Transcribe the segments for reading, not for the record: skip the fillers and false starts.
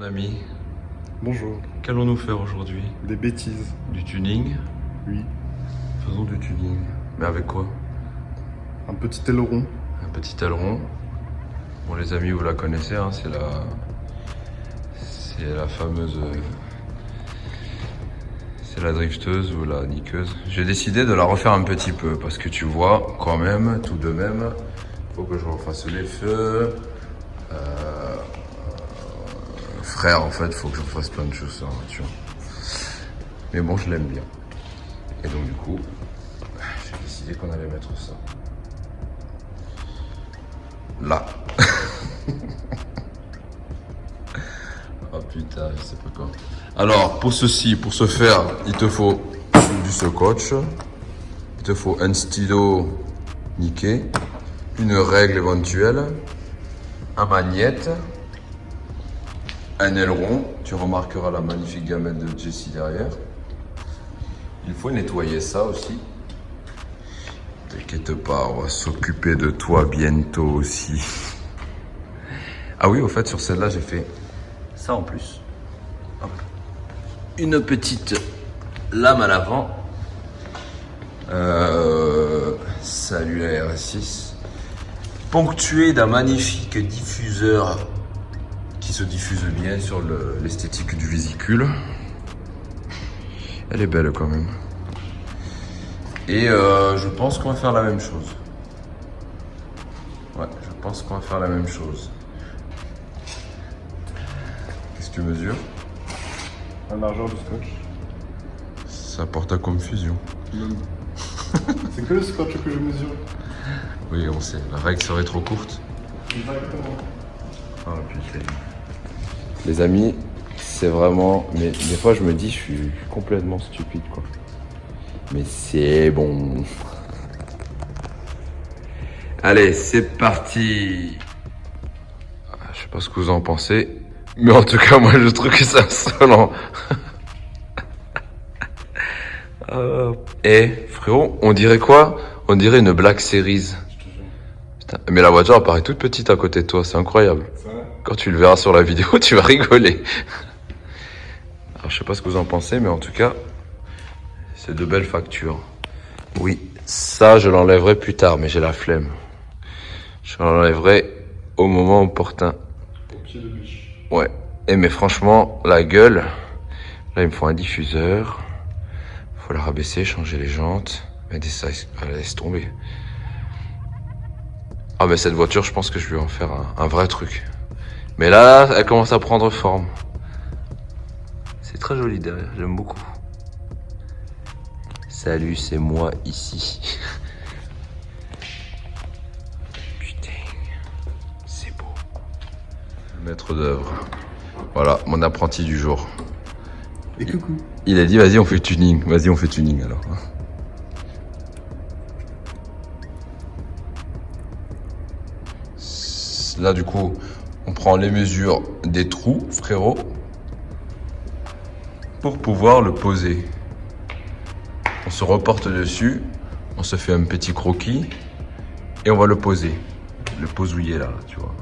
Mon ami, Bonjour. qu'allons-nous faire aujourd'hui? Des bêtises. Du tuning? Oui. Faisons du tuning. Mais avec quoi? Un petit aileron. Un petit aileron. Bon les amis, vous la connaissez, hein, c'est la fameuse... c'est la drifteuse ou la niqueuse. J'ai décidé de la refaire un petit peu parce que tu vois, quand même, tout de même, faut que je refasse les feux. Frère, en fait, faut que je fasse plein de choses sur la voiture. Mais bon, je l'aime bien. Et donc, du coup, j'ai décidé qu'on allait mettre ça. Là. Oh putain, je sais pas quoi. Alors, pour ce faire, il te faut du scotch. Il te faut un stylo niqué. Une règle éventuelle. Un magnète. Un aileron, tu remarqueras la magnifique gamelle de Jessie derrière. Il faut nettoyer ça aussi. T'inquiète pas, on va s'occuper de toi bientôt aussi. Ah oui, au fait, sur celle-là, j'ai fait ça en plus. Hop. Une petite lame à l'avant. Salut la RS6. Ponctuée d'un magnifique diffuseur qui se diffuse bien sur l'esthétique du vésicule. Elle est belle quand même. Et je pense qu'on va faire la même chose. Ouais, je pense qu'on va faire la même chose. Qu'est-ce que tu mesures? La largeur du scotch. Ça porte à confusion. C'est que le scotch que je mesure. Oui, on sait. La règle serait trop courte. Exactement. Oh putain. Les amis, c'est vraiment... Mais des fois, je me dis, je suis complètement stupide, quoi. Mais c'est bon. Allez, c'est parti. Je sais pas ce que vous en pensez. Mais en tout cas, moi, je trouve que c'est insolent. Frérot, on dirait quoi? On dirait une Black Series. Putain, mais la voiture elle paraît toute petite à côté de toi, c'est incroyable. Quand tu le verras sur la vidéo, tu vas rigoler. Alors, je sais pas ce que vous en pensez, mais en tout cas, c'est de belles factures. Oui, ça, je l'enlèverai plus tard, mais j'ai la flemme. Je l'enlèverai au moment opportun. Au pied de biche. Ouais. Et mais franchement, la gueule, là, il me faut un diffuseur. Faut la rabaisser, changer les jantes. Mais ça, laisse tomber. Ah, mais cette voiture, je pense que je vais en faire un vrai truc. Mais là, elle commence à prendre forme. C'est très joli derrière, j'aime beaucoup. Salut, c'est moi ici. Putain, c'est beau. Maître d'œuvre. Voilà, mon apprenti du jour. Et coucou. Il a dit, vas-y, on fait tuning. Vas-y, on fait tuning alors. Là, du coup, on prend les mesures des trous, frérot, pour pouvoir le poser. On se reporte dessus, on se fait un petit croquis et on va le poser. Le posouiller là, tu vois.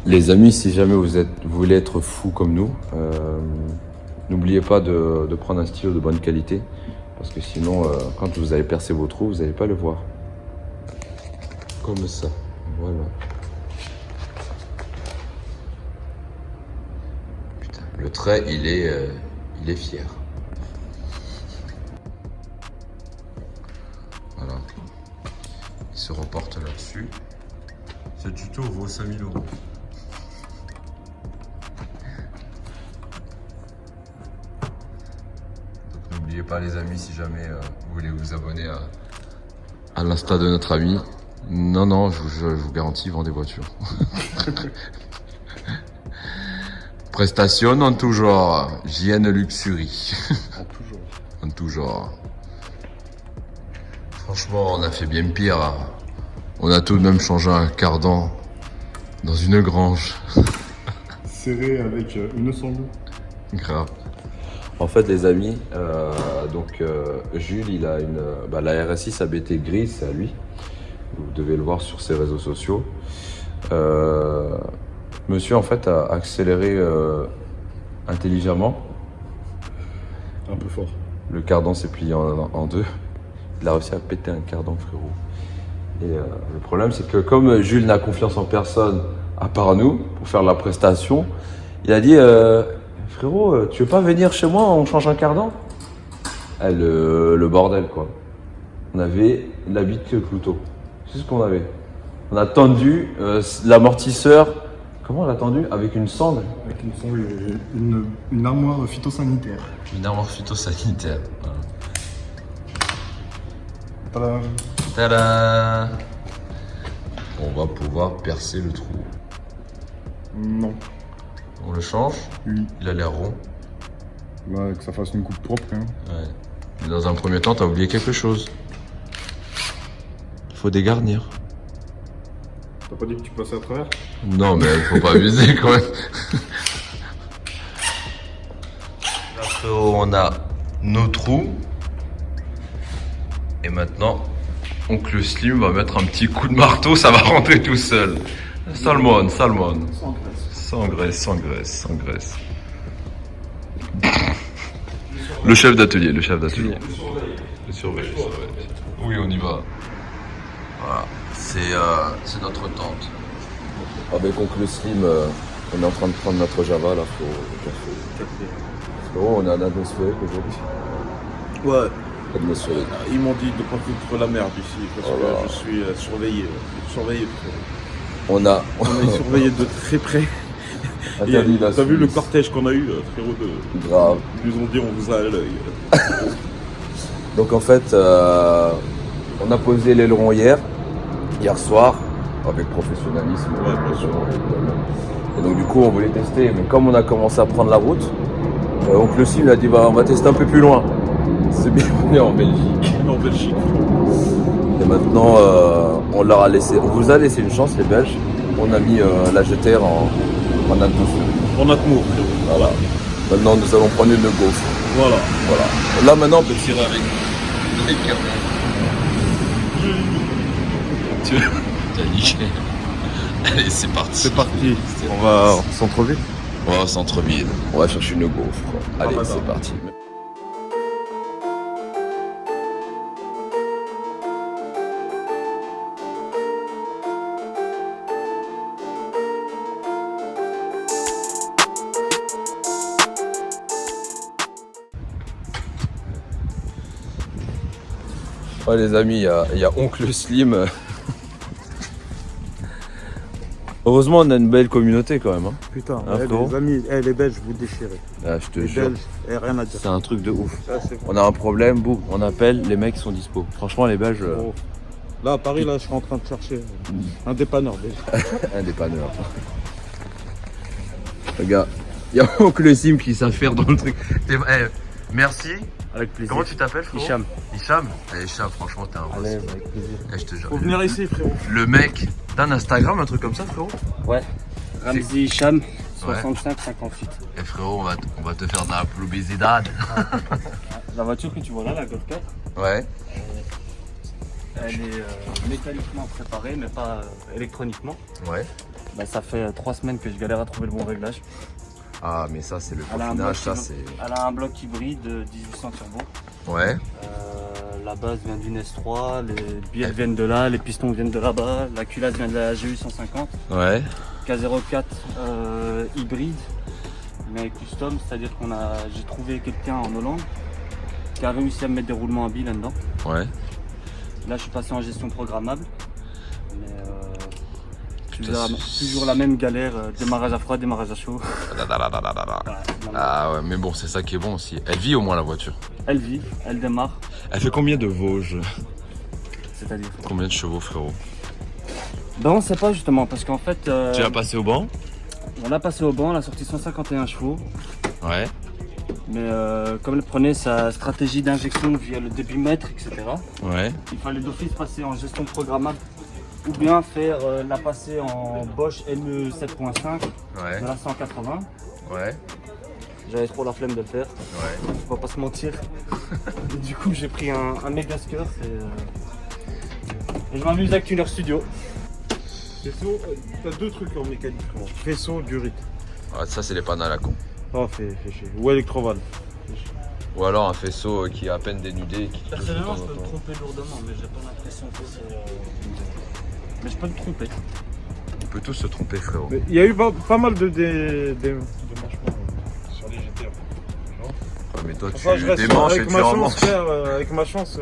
Les amis, si jamais vous voulez être fou comme nous, n'oubliez pas de prendre un stylo de bonne qualité. Parce que sinon, quand vous allez percer vos trous, vous n'allez pas le voir. Comme ça, voilà. Putain, le trait, il est fier. Voilà. Il se reporte là-dessus. Ce tuto vaut 5000 €. Donc n'oubliez pas les amis, si jamais vous voulez vous abonner à l'insta de notre ami. Non, je vous garantis, vend des voitures. Prestations en tout genre. JN Luxury. En tout genre. En tout genre. Franchement, on a fait bien pire. Hein. On a tout de même changé un cardan dans une grange. Serré avec une sangle. Grave. En fait, les amis, Jules, il a la RS6 ABT grise, c'est à lui. Vous devez le voir sur ses réseaux sociaux. Monsieur en fait a accéléré intelligemment. Un peu fort. Le cardan s'est plié en deux. Il a réussi à péter un cardan, frérot. Et le problème, c'est que comme Jules n'a confiance en personne, à part nous, pour faire la prestation, il a dit frérot, tu veux pas venir chez moi, on change un cardan? Le bordel, quoi. On avait la bite que le clouteau. C'est ce qu'on avait. On a tendu l'amortisseur. Comment on l'a tendu? Avec une sangle. Avec une armoire phytosanitaire. Une armoire phytosanitaire. Voilà. Tada! On va pouvoir percer le trou. Non. On le change? Oui. Il a l'air rond. Bah, que ça fasse une coupe propre, hein. Ouais. Mais dans un premier temps, t'as oublié quelque chose. Il faut dégarnir. T'as pas dit que tu passais à travers? Non, mais il faut pas abuser quand même. Là, frérot, on a nos trous. Et maintenant, oncle Slim va mettre un petit coup de marteau, ça va rentrer tout seul. Salmon. Sans graisse. Sans graisse, sans graisse, sans graisse. Le chef d'atelier. Le surveille. Oui, on y va. Voilà, c'est notre tente. Avec oncle Slim, on est en train de prendre notre Java là pour le café. Frérot, on est en atmosphérique aujourd'hui. Ouais, Atmosphérique. ils m'ont dit de pas foutre la merde ici parce que je suis surveillé. On a On est surveillé de très près. interdit la T'as vu le Suisse. cortège qu'on a eu, frérot Grave. Ils nous ont dit on vous a à l'œil. Donc en fait, on a posé l'aileron hier soir, avec professionnalisme. Ouais, bien sûr. Et donc du coup, on voulait tester, mais comme on a commencé à prendre la route, oncle Slim a dit bah, on va tester un peu plus loin. C'est bien, on est en Belgique. En Belgique. Et maintenant, on vous a laissé une chance, les Belges. On a mis la GTR en atmosphère. En Atmo, frérot. Voilà. Maintenant, nous allons prendre une gaufre. Voilà. Voilà. Là, maintenant, on peut tirer avec les cartes. Tu as niqué. Allez, c'est parti. C'est parti. On va au centre-ville. On va au centre-ville. On va chercher une gaufre. Allez, bah, c'est parti. Ouais, les amis, il y a oncle Slim. Heureusement, on a une belle communauté quand même. Hein. Putain, frérot. les amis, les Belges, vous déchirez. Ah, je te Les jure, Belges, rien à dire. c'est un truc de ouf. Ça, c'est bon. On a un problème, boum, on appelle, les mecs sont dispo. Franchement, les Belges, Gros. Là, à Paris, là, je suis en train de chercher un dépanneur belge. un dépanneur. Regarde, il y a oncle Slim qui s'affaire dans le truc. Merci. Avec plaisir. Comment tu t'appelles, frérot? Hicham. Hicham? Hicham, franchement, t'es un boss. Allez, avec plaisir. Je te jure. Faut venir ici, frérot. Le mec, t'as un Instagram, un truc comme ça, frérot? Ouais. Ramzi Hicham, 65-58. Eh frérot, on va te faire de la publicidad. La voiture que tu vois là, la Golf 4, Ouais. elle est mécaniquement préparée, mais pas électroniquement. Ouais. Bah, ça fait 3 semaines que je galère à trouver le bon réglage. Ah, mais ça, c'est le Elle a un bloc peaufinage, ça, c'est. Elle a un bloc hybride 1800 turbo. Ouais. La base vient d'une S3, les bielles viennent de là, les pistons viennent de là-bas, la culasse vient de la GU 150. Ouais. K04 hybride, mais custom, c'est-à-dire j'ai trouvé quelqu'un en Hollande qui a réussi à me mettre des roulements à billes là-dedans. Ouais. Là, je suis passé en gestion programmable, mais Putain, toujours la même galère, démarrage à froid, démarrage à chaud. Voilà, non, Ah ouais, mais bon, c'est ça qui est bon aussi. Elle vit au moins la voiture. Elle vit, elle démarre, Elle fait combien de Vosges? c'est-à-dire. Combien de chevaux, frérot? Ben on sait pas justement, parce qu'en fait, Tu l'as passé au banc? on l'a passé au banc, elle a sorti 151 chevaux, Ouais. mais comme elle prenait sa stratégie d'injection via le débitmètre, etc., Ouais. il fallait d'office passer en gestion programmable ou bien faire la passer en Bosch LE 7.5 Ouais. de la 180. Ouais. J'avais trop la flemme de le faire, Ouais. on va pas se mentir. Et du coup j'ai pris un Megasker et je m'amuse avec Tuner Studio. Faisceau, t'as deux trucs en mécanique. Faisceau, durite. Ah, ça, c'est les pannes à la con. Oh, fait chier. Ou électroval. Ou alors un faisceau qui est à peine dénudé. Et qui touche de Personnellement, temps je en peux me temps. tromper lourdement, mais j'ai pas l'impression que c'est. Mais je peux me tromper. On peut tous se tromper, frérot. Il y a eu pas mal de démanchements sur les GT. Ouais, mais toi, tu Enfin, je reste démanches et avec tu ma en chance, manches. frère, avec ma chance.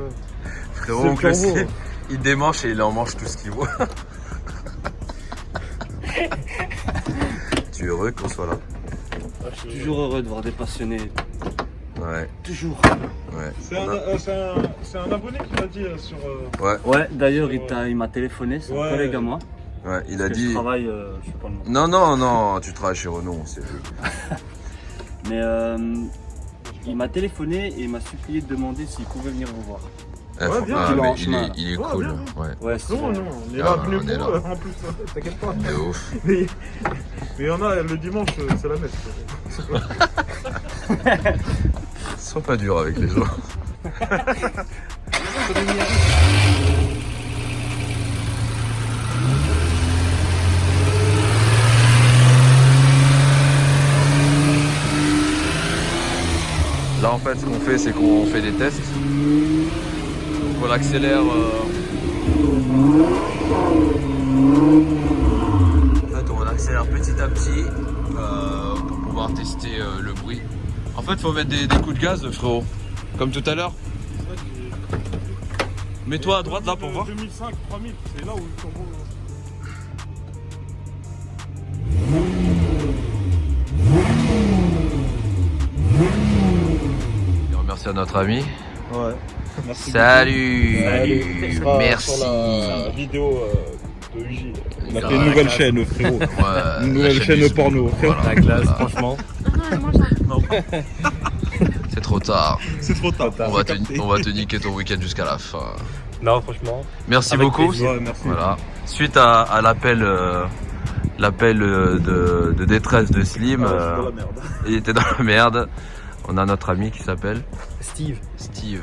Frérot, c'est le oncle turbo. C, il démanche et il en mange tout ce qu'il voit. Tu es heureux qu'on soit là? Je suis toujours heureux de voir des passionnés. Ouais, Toujours. ouais. C'est un abonné qui m'a dit sur. Ouais, d'ailleurs, il m'a téléphoné, c'est Ouais. un collègue à moi. Ouais, il a Parce que dit. Je travaille, je sais pas le nom. Non, tu travailles chez Renault, c'est vu. Mais il m'a téléphoné et il m'a supplié de demander s'il pouvait venir vous voir. Ouais, viens, ah, il est mais en chemin, il est là. cool. Ouais, Ouais, Ouais, c'est Non, vrai. non, on est Ah, là, on venu est pour là. en plus, t'inquiète pas. de ouf. Mais il y en a le dimanche, c'est la messe. Sois pas dur avec les gens. Là en fait ce qu'on fait c'est qu'on fait des tests. Donc on accélère. En fait on accélère petit à petit pour pouvoir tester le bruit. En fait faut mettre des coups de gaz frérot. Comme tout à l'heure. Mets-toi à droite là pour voir. 2005, 3000, c'est là où le turbo. Et on remercie à notre ami. Ouais. Merci Salut, Salut. Ce sera merci. sur la vidéo de UJ. On a Ah, fait une nouvelle chaîne, frérot. Ouais, Une la nouvelle chaîne YouTube. porno. Voilà, La classe, voilà. franchement. C'est trop tard. C'est trop tard. On va te niquer ton week-end jusqu'à la fin. Non, franchement. Merci Avec beaucoup. plaisir. Ouais, merci. Voilà. Suite à l'appel de détresse de Slim, Ah, je suis dans la merde. il était dans la merde. On a notre ami qui s'appelle Steve Steve.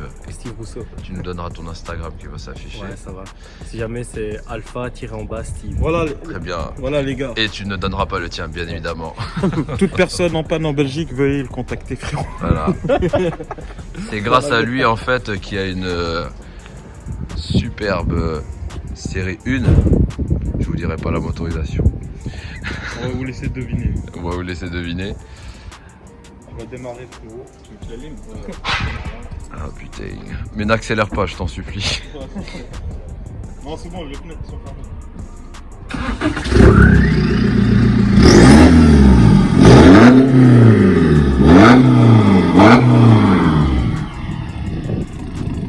Rousseau. Tu nous donneras ton Instagram qui va s'afficher. Ouais, ça va. Si jamais c'est alpha-en-bas Steve. Voilà, Très bien. voilà les gars. Et tu ne donneras pas le tien, bien évidemment. Toute personne en panne en Belgique, veuillez le contacter, frérot. Voilà. C'est grâce à lui en fait qu'il y a une superbe série 1. Je vous dirai pas la motorisation. On va vous laisser deviner. On va vous laisser deviner. On va démarrer, frérot. Tu veux que je l'allume? Ah putain. Mais n'accélère pas, je t'en supplie. Non, c'est bon, les pneus sont fermés.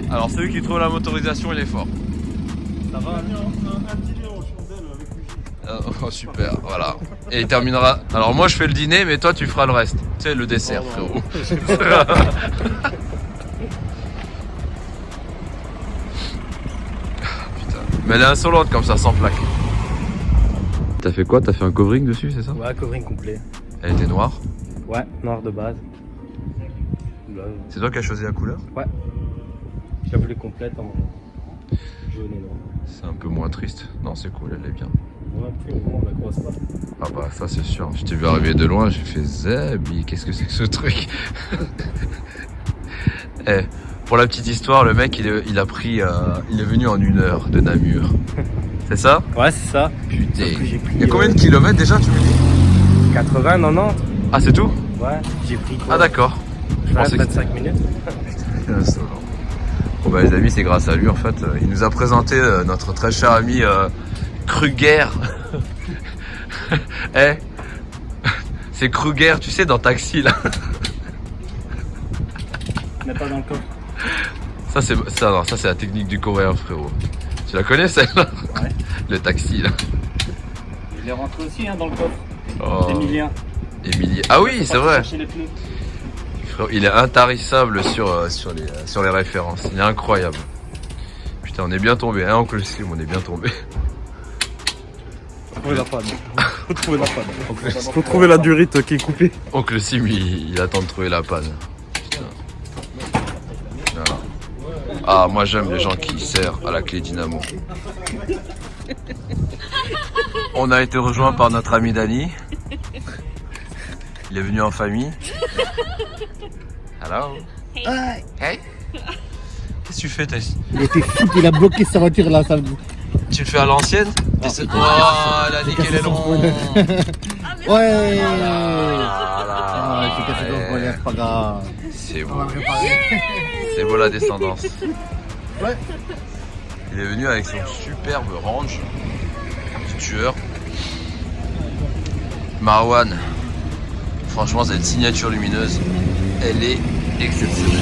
Alors celui qui trouve la motorisation, il est fort. Ça va, un dîner aux chandelles avec UJ. Oh super, voilà. Et il terminera. Alors moi je fais le dîner, mais toi tu feras le reste. Tu sais, le dessert, frérot. Putain. Mais elle est insolente comme ça, sans plaque. T'as fait quoi? T'as fait un covering dessus, c'est ça? Ouais, covering complet. Elle était noire. Ouais, noir de base. Là, C'est toi qui as choisi la couleur? je la voulais complète en jaune et noir. C'est un peu moins triste. Non, c'est cool, elle est bien. Ouais, puis au moins on la croise pas. Ah bah ça c'est sûr. Je t'ai vu arriver de loin, j'ai fait Zeb, qu'est-ce que c'est que ce truc? Eh, pour la petite histoire, le mec il est venu en 1 heure de Namur. C'est ça? Ouais, c'est ça. Putain. Sauf que j'ai pris, Il y a combien de kilomètres déjà tu me dis? 80, 90. Ah c'est tout? Ouais, j'ai pris quoi? Ah d'accord. Je pensais que 25 minutes. c'était insolent. Bon bah les amis, c'est grâce à lui en fait. Il nous a présenté notre très cher ami Kruger. Eh, c'est Kruger, tu sais, dans Taxi là. Mais pas dans le coffre. Ça c'est la technique du coréen, frérot. Tu la connais celle-là? Ouais. Le taxi là. Il est rentré aussi dans le coffre. Oh, Emilien. Émilie. Ah oui, c'est vrai. Chercher les pneus. Frérot, il est intarissable sur les références. Il est incroyable. Putain, on est bien tombé, hein, Oncle Slim, on est bien tombé. Faut trouver la panne. Faut trouver la panne. Faut trouver la durite qui est coupée. Oncle Sim, il attend de trouver la panne. Putain. Voilà. Ah, moi j'aime les gens qui serrent à la clé dynamo. On a été rejoint par notre ami Dani. Il est venu en famille. Hello. Hey. Qu'est-ce que tu fais, Tess? Il était fou, il a bloqué sa voiture là samedi. Tu le fais à l'ancienne? Oh, elle a niqué les longs. Ouais. Ah, j'ai cassé ton spoiler, c'est pas grave. C'est On beau. va le réparer. C'est beau la descendance. Ouais. Il est venu avec son superbe range du tueur. Marwan, franchement cette signature lumineuse, elle est exceptionnelle.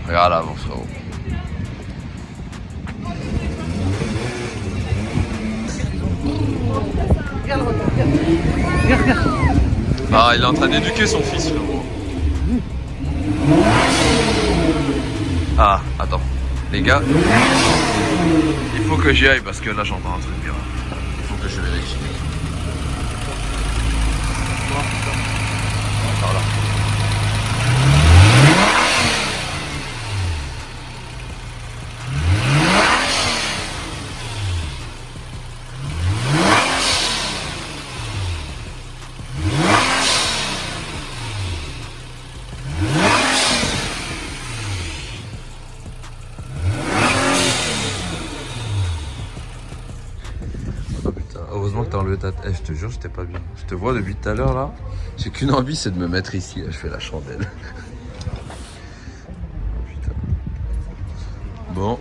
Regarde là mon frérot. Ah, il est en train d'éduquer son fils, frérot. Ah, attends. Les gars, il faut que j'y aille parce que là j'entends un truc bien. Il faut que je vérifie. Par là. Heureusement que t'as enlevé ta tête. Je te jure, j'étais pas bien. Je te vois depuis tout à l'heure là. J'ai qu'une envie, c'est de me mettre ici. Là. Je fais la chandelle. Oh, putain. Bon,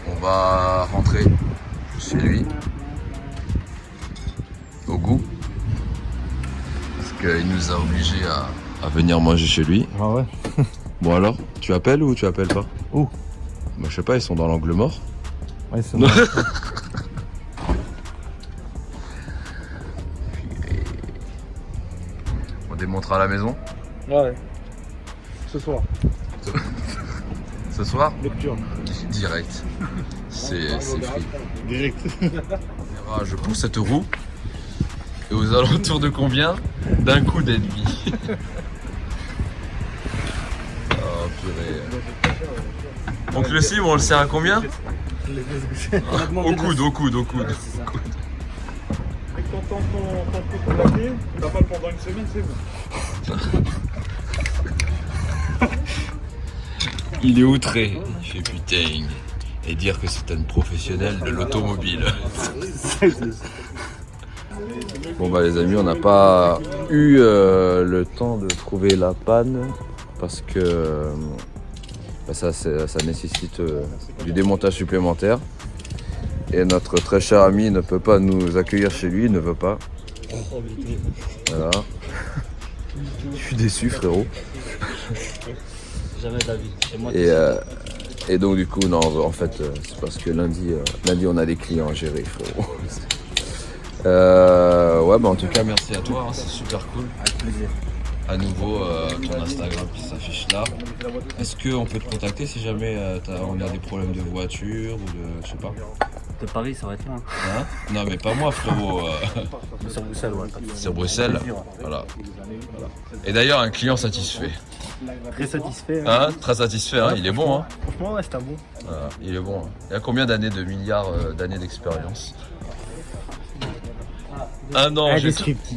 on va rentrer chez lui. Au goût. Parce qu'il nous a obligés à venir manger chez lui. Ah ouais. Bon alors, tu appelles ou tu appelles pas? Où? Bah, je sais pas, ils sont dans l'angle mort. Ouais, c'est bon. On démontera à la maison Ouais. Ce soir. ce soir. Lecture. Direct. C'est free. Direct. On verra, je pousse cette roue. Et aux alentours de combien? D'un coup d'ennemi. Oh purée. Donc le sim, on le sert à combien? Au coude, au coude, au coude. Et quand t'entends ton papier, t'as mal pendant une semaine, c'est bon. Il est outré. Il fait putain. Et dire que c'est un professionnel de l'automobile. Bon bah les amis, on n'a pas eu le temps de trouver la panne parce que bah, ça nécessite du démontage supplémentaire. Et notre très cher ami ne peut pas nous accueillir chez lui, il ne veut pas. Voilà. Je suis déçu frérot. Jamais d'avis. Et donc du coup non, en fait c'est parce que lundi on a des clients à gérer frérot. Ouais bah en tout cas merci à toi, hein, c'est super cool. Avec plaisir. À nouveau ton Instagram qui s'affiche là. Est-ce qu'on peut te contacter si jamais on a des problèmes de voiture ou de je sais pas? De Paris, ça va être loin. Hein? Non mais pas moi frérot. Sur Bruxelles, ouais. Sur Bruxelles. Voilà. Et d'ailleurs un client satisfait. Très satisfait. Hein? Très satisfait, hein? Il est bon hein? Franchement, ouais, c'était un bon. Voilà, il est bon. Hein. Il y a combien d'années, de milliards d'années d'expérience? Un an,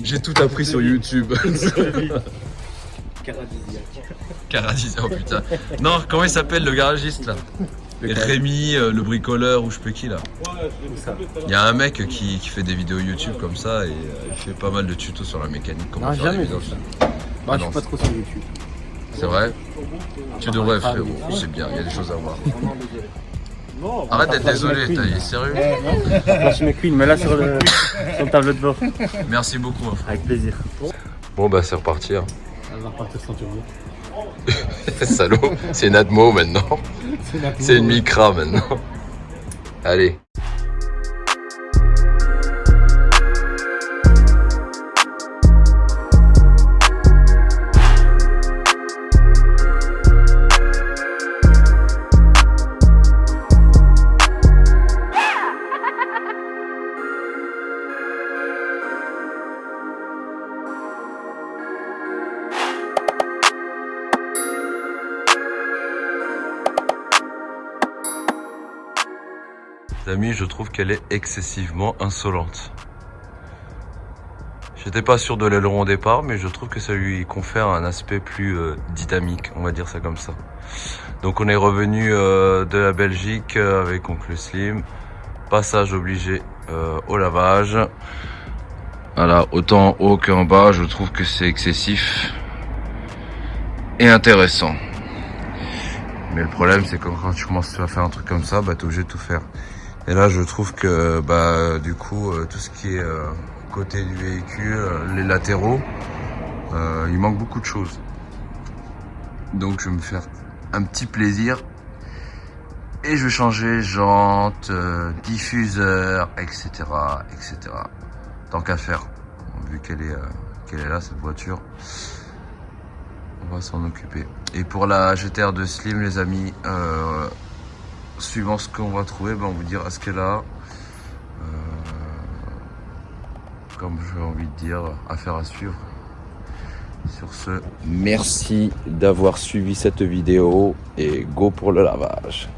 j'ai tout appris sur YouTube. Caradisiaque, oh putain. Non, comment il s'appelle le garagiste là? Rémi, le bricoleur ou je sais pas qui là. Il y a un mec qui fait des vidéos YouTube comme ça et il fait pas mal de tutos sur la mécanique. Comment faire des vidéos. Bah, je suis pas trop sur YouTube. C'est vrai? Tu devrais frérot, c'est bien, il y a des choses à voir. Arrête d'être désolé, t'es sérieux? Flash McQueen, mais là sur le tableau de bord. Merci beaucoup. Hein. Avec plaisir. Bon bah c'est reparti. Hein. Elle va repartir sans turbo. Salaud, c'est une Atmo maintenant. C'est une Micra maintenant. Allez. Les amis, je trouve qu'elle est excessivement insolente. J'étais pas sûr de l'aileron au départ, mais je trouve que ça lui confère un aspect plus dynamique, on va dire ça comme ça. Donc on est revenu de la Belgique avec Oncle Slim. Passage obligé au lavage. Voilà, autant en haut qu'en bas, je trouve que c'est excessif et intéressant. Mais le problème, c'est que quand tu commences à faire un truc comme ça, bah t'es obligé de tout faire. Et là, je trouve que bah du coup, tout ce qui est côté du véhicule, les latéraux, il manque beaucoup de choses. Donc je vais me faire un petit plaisir et je vais changer jantes, diffuseur, etc., etc. Tant qu'à faire, vu qu'elle est là cette voiture, on va s'en occuper. Et pour la GTR de Slim, les amis, suivant ce qu'on va trouver, ben on vous dira ce qu'elle a. Comme j'ai envie de dire, affaire à suivre. Sur ce, merci d'avoir suivi cette vidéo et go pour le lavage.